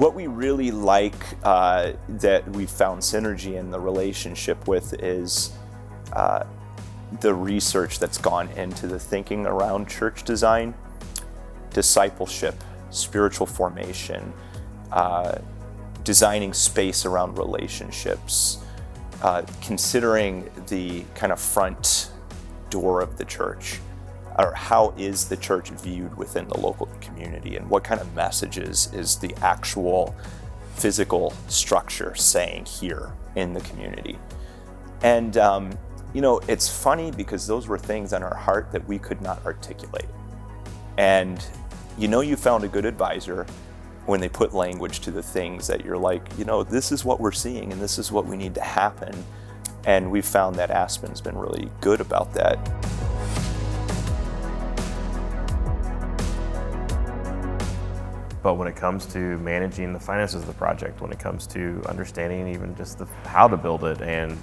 What we really like that we found synergy in the relationship with is the research that's gone into the thinking around church design, discipleship, spiritual formation, designing space around relationships, considering the kind of front door of the church, or how is the church viewed within the local community, and what kind of messages is the actual physical structure saying here in the community. And it's funny because those were things on our heart that we could not articulate. And you found a good advisor when they put language to the things that you're like, this is what we're seeing and this is what we need to happen. And we've found that Aspen's been really good about that. But when it comes to managing the finances of the project, when it comes to understanding even just how to build it, and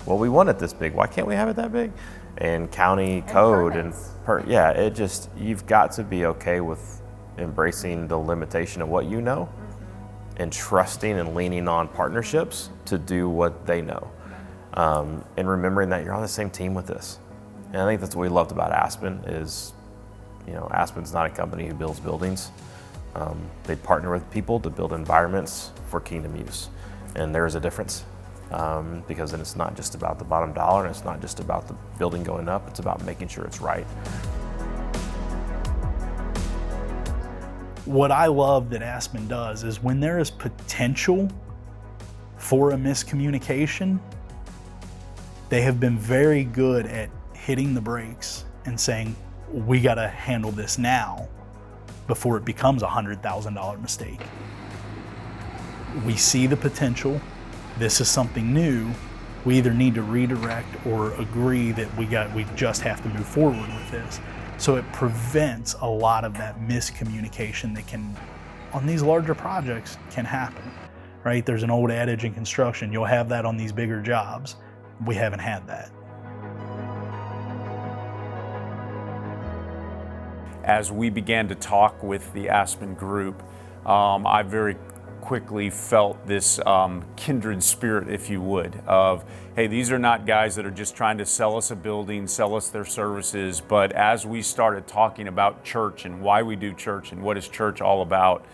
we want it this big, why can't we have it that big? And county code and you've got to be okay with embracing the limitation of what you know and trusting and leaning on partnerships to do what they know. And remembering that you're on the same team with this. And I think that's what we loved about Aspen is, Aspen's not a company who builds buildings. They partner with people to build environments for kingdom use. And there is a difference because then it's not just about the bottom dollar and it's not just about the building going up, it's about making sure it's right. What I love that Aspen does is when there is potential for a miscommunication, they have been very good at hitting the brakes and saying, we got to handle this now before it becomes a $100,000 mistake. We see the potential. This is something new. We either need to redirect or agree that we just have to move forward with this. So it prevents a lot of that miscommunication that can, on these larger projects, can happen, right? There's an old adage in construction, you'll have that on these bigger jobs. We haven't had that. As we began to talk with the Aspen group, I very quickly felt this kindred spirit, if you would, of, hey, these are not guys that are just trying to sell us a building, sell us their services, but as we started talking about church and why we do church and what is church all about,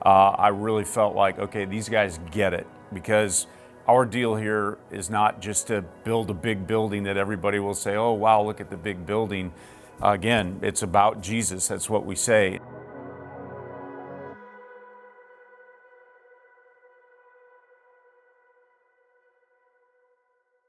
I really felt like, okay, these guys get it, because our deal here is not just to build a big building that everybody will say, oh, wow, look at the big building. Again, it's about Jesus. That's what we say.